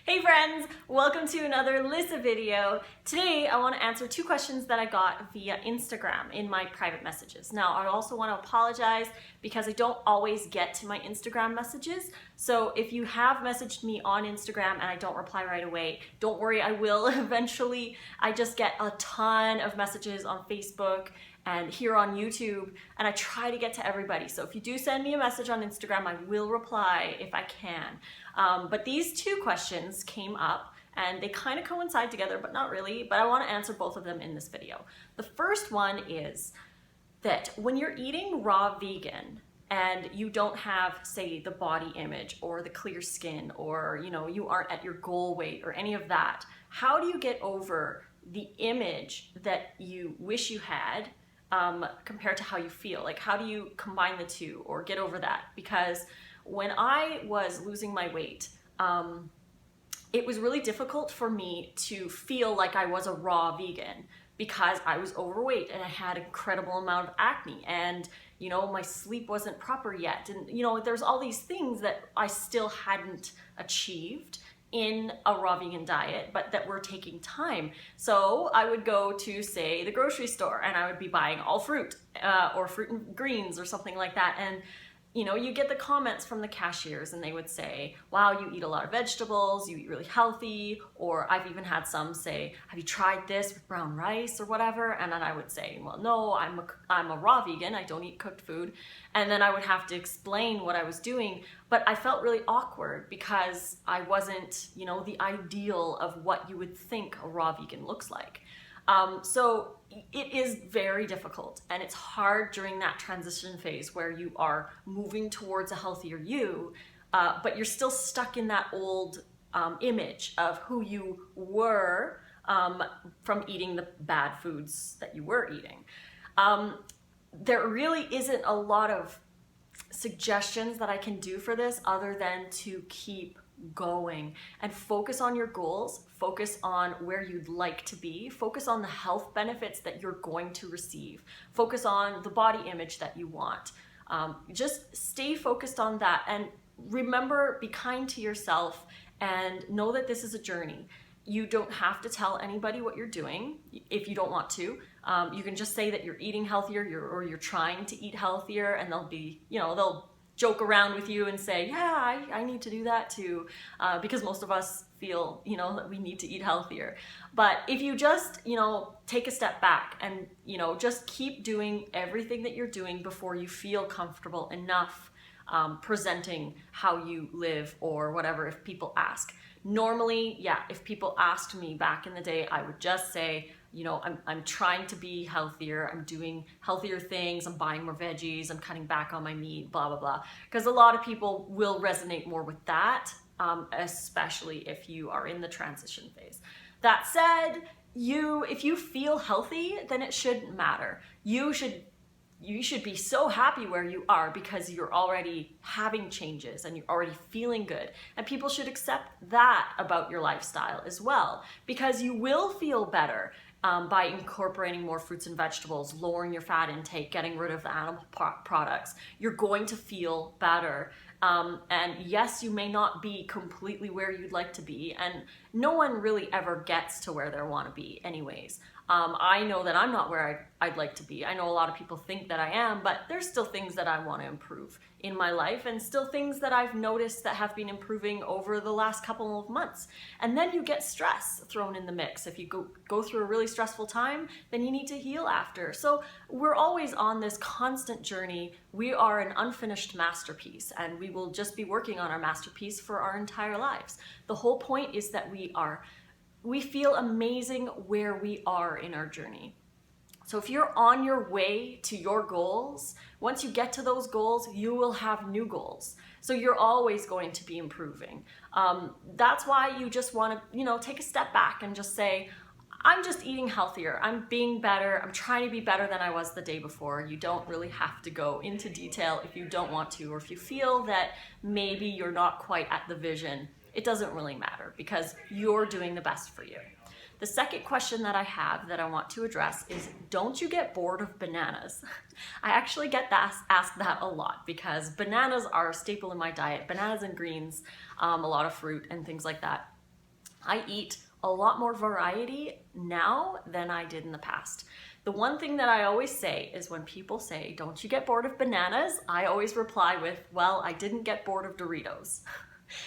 Hey friends, welcome to another Lissa video. Today I want to answer two questions that I got via Instagram in my private messages. Now I also want to apologize because I don't always get to my Instagram messages. So if you have messaged me on Instagram and I don't reply right away, don't worry, I will eventually. I just get a ton of messages on Facebook and here on YouTube, and I try to get to everybody. So if you do send me a message on Instagram, I will reply if I can. But these two questions came up and they kind of coincide together, but not really, but I want to answer both of them in this video. The first one is that when you're eating raw vegan and you don't have, say, the body image or the clear skin, or you aren't at your goal weight or any of that, how do you get over the image that you wish you had compared to how you feel? Like, how do you combine the two or get over that? Because when I was losing my weight, it was really difficult for me to feel like I was a raw vegan because I was overweight and I had an incredible amount of acne, and my sleep wasn't proper yet, and there's all these things that I still hadn't achieved in a raw vegan diet, but that were taking time. So I would go to, say, the grocery store and I would be buying all fruit or fruit and greens or something like that, and you get the comments from the cashiers and they would say, wow, you eat a lot of vegetables, you eat really healthy. Or I've even had some say, have you tried this with brown rice or whatever? And then I would say, well, no, I'm a raw vegan, I don't eat cooked food. And then I would have to explain what I was doing, but I felt really awkward because I wasn't, the ideal of what you would think a raw vegan looks like. So it is very difficult, and it's hard during that transition phase where you are moving towards a healthier you, but you're still stuck in that old image of who you were from eating the bad foods that you were eating. There really isn't a lot of suggestions that I can do for this other than to keep going and focus on your goals, focus on where you'd like to be, focus on the health benefits that you're going to receive, focus on the body image that you want. Just stay focused on that, and remember, be kind to yourself and know that this is a journey. You don't have to tell anybody what you're doing if you don't want to. You can just say that you're eating healthier, or you're trying to eat healthier, and they'll joke around with you and say, yeah, I need to do that too, because most of us feel, that we need to eat healthier. But if you just, take a step back and, just keep doing everything that you're doing before you feel comfortable enough presenting how you live or whatever, if people ask. Normally, yeah, if people asked me back in the day, I would just say, I'm trying to be healthier, I'm doing healthier things, I'm buying more veggies, I'm cutting back on my meat, blah, blah, blah. Because a lot of people will resonate more with that, especially if you are in the transition phase. That said, if you feel healthy, then it shouldn't matter. You should be so happy where you are because you're already having changes and you're already feeling good. And people should accept that about your lifestyle as well, because you will feel better by incorporating more fruits and vegetables, lowering your fat intake, getting rid of the animal products. You're going to feel better. And yes, you may not be completely where you'd like to be, and no one really ever gets to where they want to be anyways. I know that I'm not where I'd like to be. I know a lot of people think that I am, but there's still things that I want to improve in my life, and still things that I've noticed that have been improving over the last couple of months. And then you get stress thrown in the mix. If you go through a really stressful time, then you need to heal after. So we're always on this constant journey. We are an unfinished masterpiece, and we will just be working on our masterpiece for our entire lives. The whole point is that we feel amazing where we are in our journey. So if you're on your way to your goals, once you get to those goals, you will have new goals. So you're always going to be improving. That's why you just want to, take a step back and just say, I'm just eating healthier, I'm being better, I'm trying to be better than I was the day before. You don't really have to go into detail if you don't want to, or if you feel that maybe you're not quite at the vision. It doesn't really matter because you're doing the best for you. The second question that I have that I want to address is, don't you get bored of bananas? I actually get asked that a lot because bananas are a staple in my diet. Bananas and greens, a lot of fruit and things like that. I eat a lot more variety now than I did in the past. The one thing that I always say is when people say, don't you get bored of bananas? I always reply with, well, I didn't get bored of Doritos.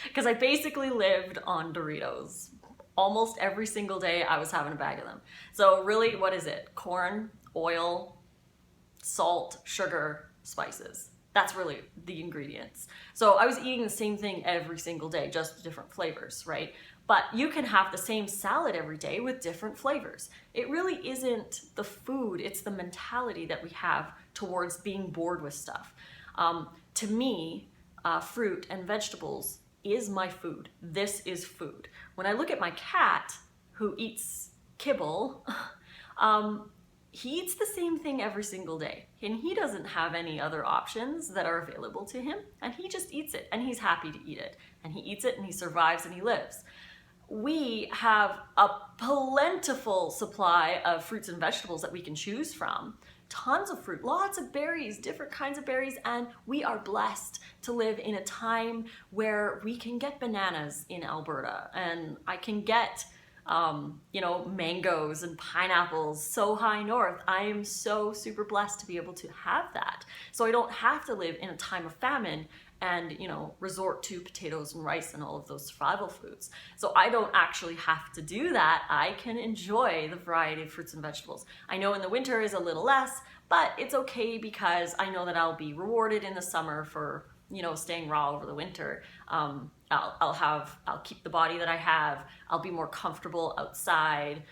Because I basically lived on Doritos. Almost every single day I was having a bag of them. So really, what is it? Corn, oil, salt, sugar, spices. That's really the ingredients. So I was eating the same thing every single day, just different flavors, right? But you can have the same salad every day with different flavors. It really isn't the food, it's the mentality that we have towards being bored with stuff. To me, fruit and vegetables is my food. This is food. When I look at my cat who eats kibble, he eats the same thing every single day, and he doesn't have any other options that are available to him, and he just eats it, and he's happy to eat it, and he eats it, and he survives, and he lives. We have a plentiful supply of fruits and vegetables that we can choose from. Tons of fruit, lots of berries, different kinds of berries, and we are blessed to live in a time where we can get bananas in Alberta, and I can get mangoes and pineapples so high north. I am so super blessed to be able to have that. So I don't have to live in a time of famine and, resort to potatoes and rice and all of those survival foods. So I don't actually have to do that. I can enjoy the variety of fruits and vegetables. I know in the winter is a little less, but it's okay because I know that I'll be rewarded in the summer for staying raw over the winter. I'll keep the body that I have. I'll be more comfortable outside.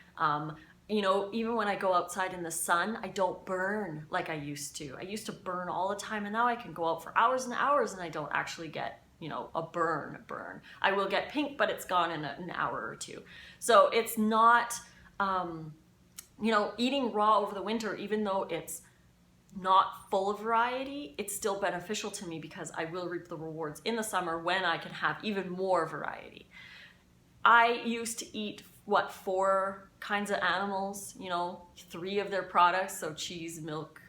Even when I go outside in the sun, I don't burn like I used to. I used to burn all the time, and now I can go out for hours and hours and I don't actually get, a burn. I will get pink, but it's gone in an hour or two. So it's not, eating raw over the winter, even though it's not full of variety, it's still beneficial to me because I will reap the rewards in the summer when I can have even more variety. I used to eat, 4 kinds of animals, 3 of their products, so cheese, milk,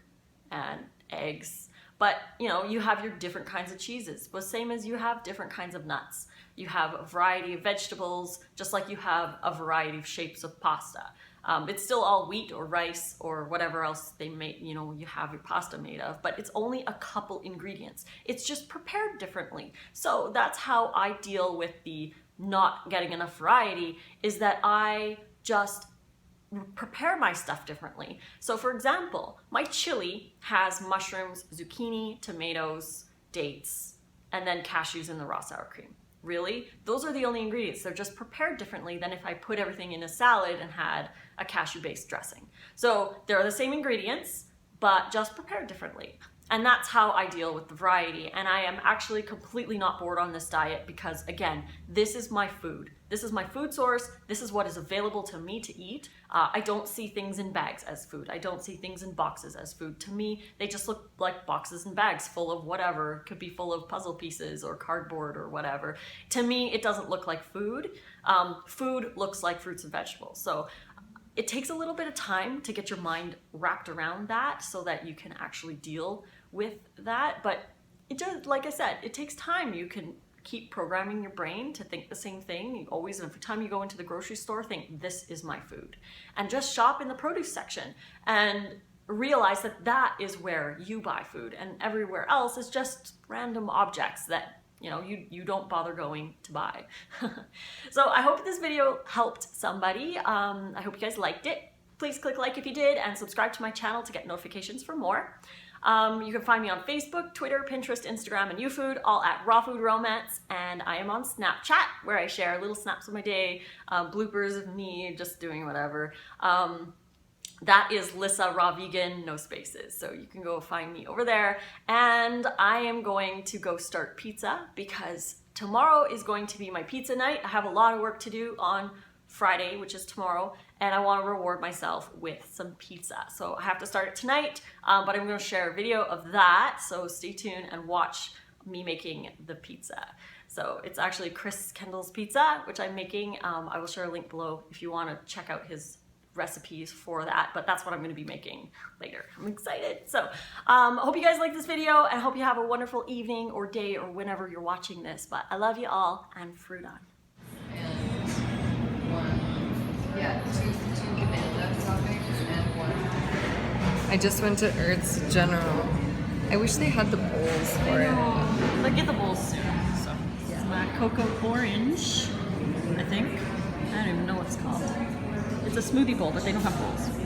and eggs. But, you have your different kinds of cheeses, but same as you have different kinds of nuts. You have a variety of vegetables, just like you have a variety of shapes of pasta. It's still all wheat or rice or whatever else they make, you have your pasta made of, but it's only a couple ingredients. It's just prepared differently. So that's how I deal with the not getting enough variety, is that I just prepare my stuff differently. So for example, my chili has mushrooms, zucchini, tomatoes, dates, and then cashews in the raw sour cream. Really? Those are the only ingredients. They're just prepared differently than if I put everything in a salad and had a cashew-based dressing. So they're the same ingredients, but just prepared differently. And that's how I deal with the variety. And I am actually completely not bored on this diet because, again, this is my food. This is my food source. This is what is available to me to eat. I don't see things in bags as food. I don't see things in boxes as food. To me, they just look like boxes and bags full of whatever. Could be full of puzzle pieces or cardboard or whatever. To me, it doesn't look like food. Food looks like fruits and vegetables. So it takes a little bit of time to get your mind wrapped around that so that you can actually deal with that. But it does, like I said, it takes time. You can keep programming your brain to think the same thing. You always, every time you go into the grocery store, think, this is my food. And just shop in the produce section and realize that that is where you buy food, and everywhere else is just random objects that you don't bother going to buy. So I hope this video helped somebody. I hope you guys liked it. Please click like if you did, and subscribe to my channel to get notifications for more. You can find me on Facebook, Twitter, Pinterest, Instagram, and YouFood, all at Raw Food Romance. And I am on Snapchat, where I share little snaps of my day, bloopers of me just doing whatever. That is Lissa Raw Vegan, no spaces. So you can go find me over there. And I am going to go start pizza because tomorrow is going to be my pizza night. I have a lot of work to do on Friday, which is tomorrow, and I want to reward myself with some pizza. So I have to start it tonight, but I'm going to share a video of that. So stay tuned and watch me making the pizza. So it's actually Chris Kendall's pizza, which I'm making. I will share a link below if you want to check out his recipes for that, but that's what I'm going to be making later. I'm excited. So I hope you guys like this video, and hope you have a wonderful evening or day or whenever you're watching this. But I love you all, and fruit on. I just went to Earth's General. I wish they had the bowls for it. They'll get the bowls soon. So yeah. My cocoa orange, I think. I don't even know what it's called. It's a smoothie bowl, but they don't have bowls.